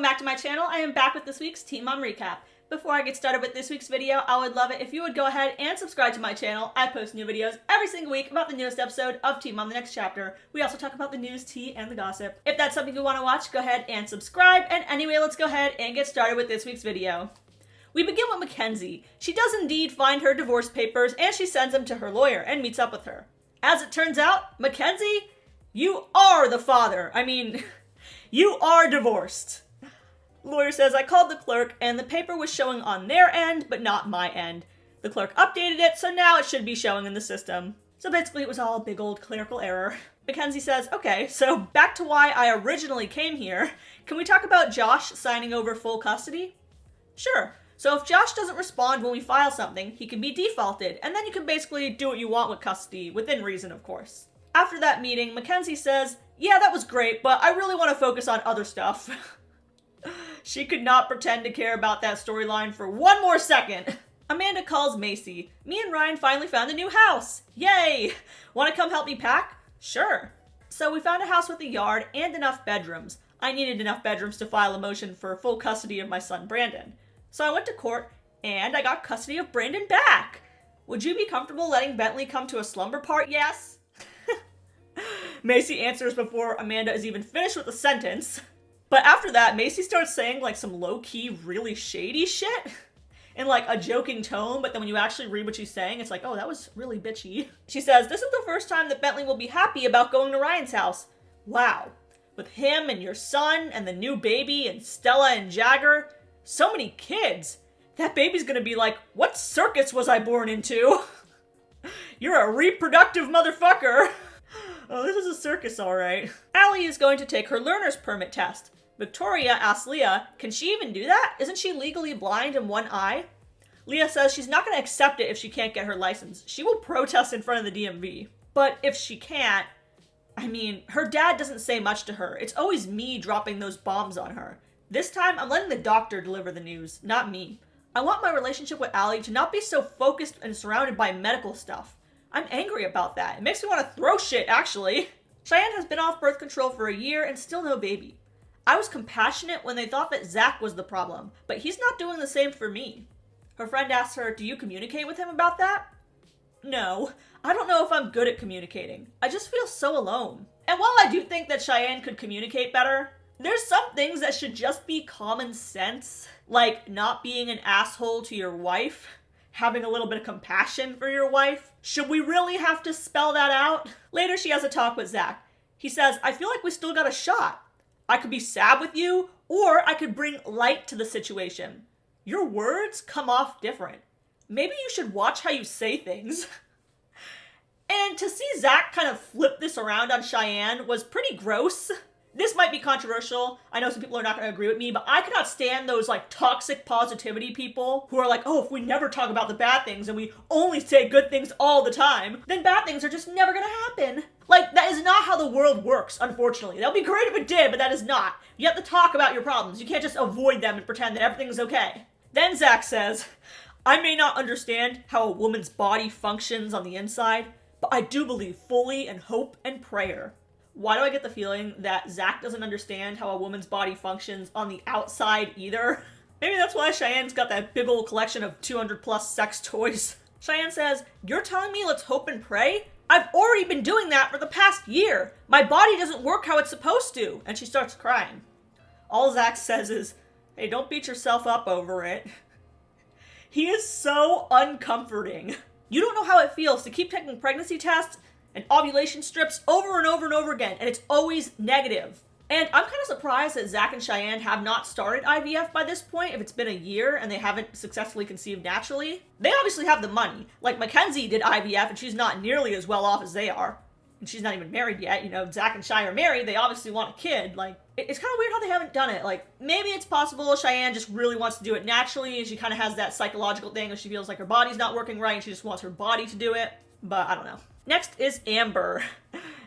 back to my channel. I am back with this week's Teen Mom Recap. Before I get started with this week's video, I would love it if you would go ahead and subscribe to my channel. I post new videos every single week about the newest episode of Teen Mom The Next Chapter. We also talk about the news, tea, and the gossip. If that's something you want to watch, go ahead and subscribe. And anyway, let's go ahead and get started with this week's video. We begin with McKenzie. She does indeed find her divorce papers and she sends them to her lawyer and meets up with her. As it turns out, McKenzie, you are the father. I mean, you are divorced. Lawyer says, I called the clerk and the paper was showing on their end, but not my end. The clerk updated it, so now it should be showing in the system. So basically it was all a big old clerical error. McKenzie says, okay, so back to why I originally came here. Can we talk about Josh signing over full custody? Sure. So if Josh doesn't respond when we file something, he can be defaulted, and then you can basically do what you want with custody, within reason, of course. After that meeting, McKenzie says, yeah, that was great, but I really want to focus on other stuff. She could not pretend to care about that storyline for one more second. Amanda calls Macy. Me and Ryan finally found a new house. Yay! Want to come help me pack? Sure. So we found a house with a yard and enough bedrooms. I needed enough bedrooms to file a motion for full custody of my son Brandon. So I went to court and I got custody of Brandon back. Would you be comfortable letting Bentley come to a slumber part? Yes. Macy answers before Amanda is even finished with the sentence. But after that, Macy starts saying like some low-key, really shady shit in like a joking tone, but then when you actually read what she's saying, it's like, oh, that was really bitchy. She says, this is the first time that Bentley will be happy about going to Ryan's house. Wow. With him and your son and the new baby and Stella and Jagger, so many kids. That baby's gonna be like, what circus was I born into? You're a reproductive motherfucker. Oh, this is a circus, all right. Alli is going to take her learner's permit test. Victoria asks Leah, can she even do that? Isn't she legally blind in one eye? Leah says she's not going to accept it if she can't get her license. She will protest in front of the DMV. But if she can't, I mean, her dad doesn't say much to her. It's always me dropping those bombs on her. This time, I'm letting the doctor deliver the news, not me. I want my relationship with Alli to not be so focused and surrounded by medical stuff. I'm angry about that. It makes me want to throw shit, actually. Cheyenne has been off birth control for a year and still no baby. I was compassionate when they thought that Zach was the problem, but he's not doing the same for me. Her friend asks her, do you communicate with him about that? No, I don't know if I'm good at communicating. I just feel so alone. And while I do think that Cheyenne could communicate better, there's some things that should just be common sense, like not being an asshole to your wife, having a little bit of compassion for your wife. Should we really have to spell that out? Later, she has a talk with Zach. He says, I feel like we still got a shot. I could be sad with you, or I could bring light to the situation. Your words come off different. Maybe you should watch how you say things. And to see Zach kind of flip this around on Cheyenne was pretty gross. This might be controversial. I know some people are not going to agree with me, but I cannot stand those like toxic positivity people who are like, oh, if we never talk about the bad things and we only say good things all the time, then bad things are just never going to happen. Like, that is not how the world works, unfortunately. That would be great if it did, but that is not. You have to talk about your problems. You can't just avoid them and pretend that everything's okay. Then Zach says, I may not understand how a woman's body functions on the inside, but I do believe fully in hope and prayer. Why do I get the feeling that Zach doesn't understand how a woman's body functions on the outside either? Maybe that's why Cheyenne's got that big old collection of 200 plus sex toys. Cheyenne says, you're telling me let's hope and pray? I've already been doing that for the past year. My body doesn't work how it's supposed to. And she starts crying. All Zach says is, hey, don't beat yourself up over it. He is so uncomforting. You don't know how it feels to keep taking pregnancy tests and ovulation strips over and over and over again, and it's always negative. And I'm kind of surprised that Zach and Cheyenne have not started IVF by this point, if it's been a year and they haven't successfully conceived naturally. They obviously have the money. Like, McKenzie did IVF and she's not nearly as well off as they are. And she's not even married yet. You know, Zach and Chey are married. They obviously want a kid. Like, it's kind of weird how they haven't done it. Like, maybe it's possible Cheyenne just really wants to do it naturally and she kind of has that psychological thing where she feels like her body's not working right and she just wants her body to do it. But I don't know. Next is Amber.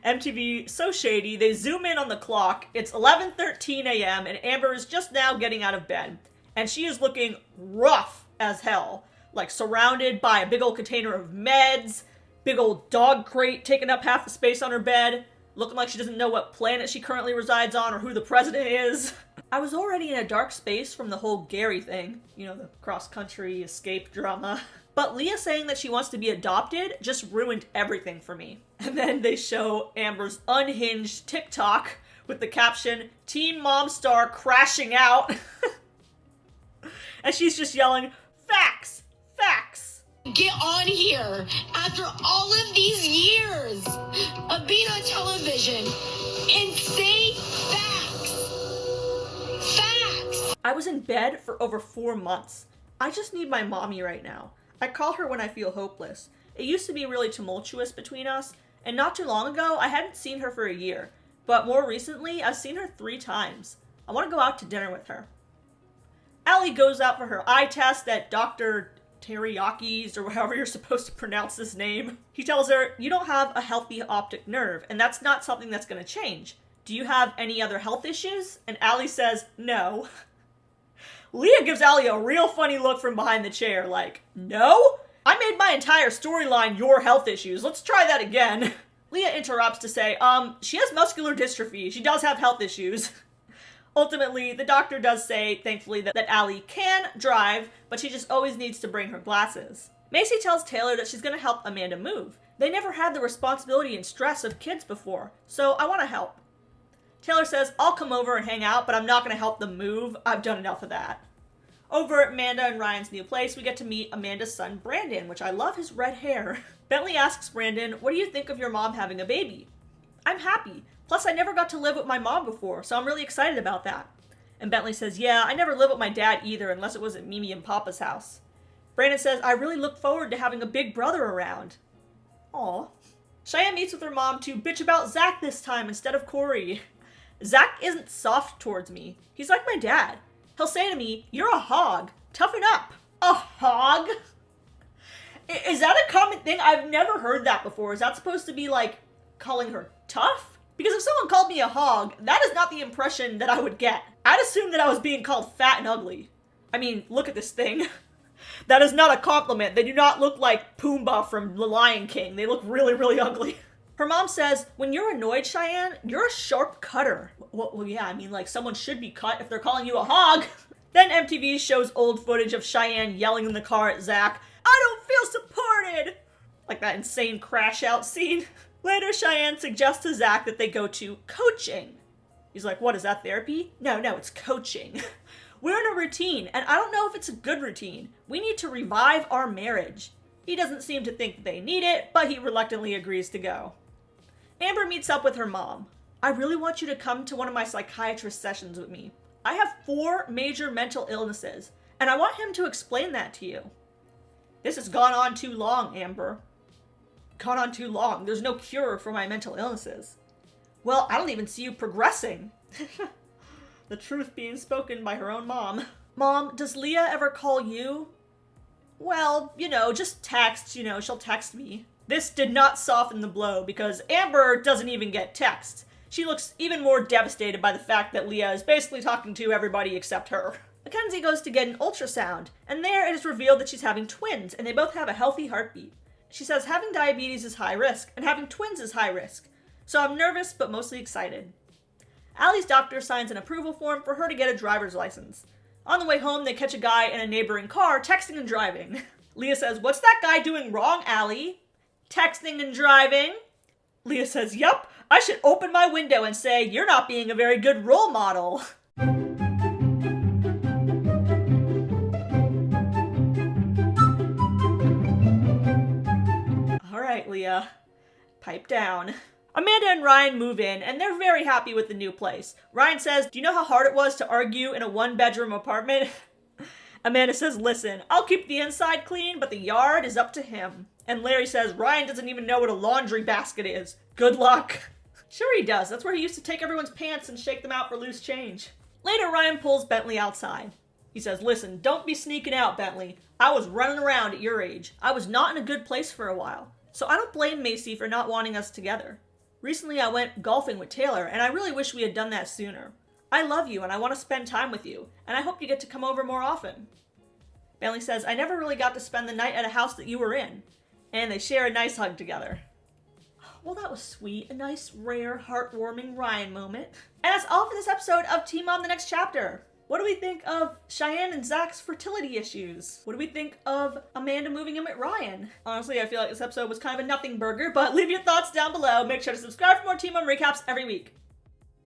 MTV, so shady. They zoom in on the clock. It's 11:13 a.m. and Amber is just now getting out of bed. And she is looking rough as hell. Like surrounded by a big old container of meds, big old dog crate taking up half the space on her bed. looking like she doesn't know what planet she currently resides on or who the president is. I was already in a dark space from the whole Gary thing, the cross-country escape drama. But Leah saying that she wants to be adopted just ruined everything for me. And then they show Amber's unhinged TikTok with the caption, Teen Mom Star crashing out. And she's just yelling, facts, facts. Get on here after all of these years of being on television and say facts. Facts. I was in bed for over 4 months. I just need my mommy right now. I call her when I feel hopeless. It used to be really tumultuous between us, and not too long ago, I hadn't seen her for a year. But more recently, I've seen her 3 times. I want to go out to dinner with her. Alli goes out for her eye test at Dr. Teriyaki's, or however you're supposed to pronounce his name. He tells her, you don't have a healthy optic nerve, and that's not something that's going to change. Do you have any other health issues? And Alli says, no. Leah gives Alli a real funny look from behind the chair, like, no? I made my entire storyline your health issues. Let's try that again. Leah interrupts to say, she has muscular dystrophy. She does have health issues. Ultimately, the doctor does say, thankfully, that Alli can drive, but she just always needs to bring her glasses. Macy tells Taylor that she's going to help Amanda move. They never had the responsibility and stress of kids before, so I want to help. Taylor says, I'll come over and hang out, but I'm not going to help them move. I've done enough of that. Over at Amanda and Ryan's new place, we get to meet Amanda's son, Brandon, which I love his red hair. Bentley asks Brandon, what do you think of your mom having a baby? I'm happy. Plus, I never got to live with my mom before, so I'm really excited about that. And Bentley says, yeah, I never lived with my dad either, unless it was at Mimi and Papa's house. Brandon says, I really look forward to having a big brother around. Aw. Cheyenne meets with her mom to bitch about Zach this time instead of Corey. Zach isn't soft towards me. He's like my dad. He'll say to me, you're a hog. Toughen up. A hog? Is that a common thing? I've never heard that before. Is that supposed to be like calling her tough? Because if someone called me a hog, that is not the impression that I would get. I'd assume that I was being called fat and ugly. I mean, look at this thing. That is not a compliment. They do not look like Pumbaa from The Lion King. They look really, really ugly. Her mom says, when you're annoyed, Cheyenne, you're a sharp cutter. Well, yeah, I mean, like, someone should be cut if they're calling you a hog. Then MTV shows old footage of Cheyenne yelling in the car at Zach, I don't feel supported! Like that insane crash out scene. Later, Cheyenne suggests to Zach that they go to coaching. He's like, what, is that therapy? No, it's coaching. We're in a routine, and I don't know if it's a good routine. We need to revive our marriage. He doesn't seem to think they need it, but he reluctantly agrees to go. Amber meets up with her mom. I really want you to come to one of my psychiatrist sessions with me. I have 4 major mental illnesses, and I want him to explain that to you. This has gone on too long, Amber. Gone on too long. There's no cure for my mental illnesses. Well, I don't even see you progressing. The truth being spoken by her own mom. Mom, does Leah ever call you? Well, just text, she'll text me. This did not soften the blow because Amber doesn't even get texts. She looks even more devastated by the fact that Leah is basically talking to everybody except her. McKenzie goes to get an ultrasound, and there it is revealed that she's having twins, and they both have a healthy heartbeat. She says having diabetes is high risk, and having twins is high risk. So I'm nervous, but mostly excited. Alli's doctor signs an approval form for her to get a driver's license. On the way home, they catch a guy in a neighboring car texting and driving. Leah says, what's that guy doing wrong, Alli? Texting and driving? Leah says, yup, I should open my window and say, you're not being a very good role model. All right, Leah, pipe down. Amanda and Ryan move in, and they're very happy with the new place. Ryan says, do you know how hard it was to argue in a 1-bedroom apartment? Amanda says, listen, I'll keep the inside clean, but the yard is up to him. And Larry says, Ryan doesn't even know what a laundry basket is. Good luck. Sure he does. That's where he used to take everyone's pants and shake them out for loose change. Later, Ryan pulls Bentley outside. He says, listen, don't be sneaking out, Bentley. I was running around at your age. I was not in a good place for a while. So I don't blame Macy for not wanting us together. Recently, I went golfing with Taylor, and I really wish we had done that sooner. I love you, and I want to spend time with you, and I hope you get to come over more often. Bentley says, I never really got to spend the night at a house that you were in. And they share a nice hug together. Well, that was sweet. A nice, rare, heartwarming Ryan moment. And that's all for this episode of Teen Mom the Next Chapter. What do we think of Cheyenne and Zach's fertility issues? What do we think of Amanda moving in with Ryan? Honestly, I feel like this episode was kind of a nothing burger, but leave your thoughts down below. Make sure to subscribe for more Teen Mom recaps every week.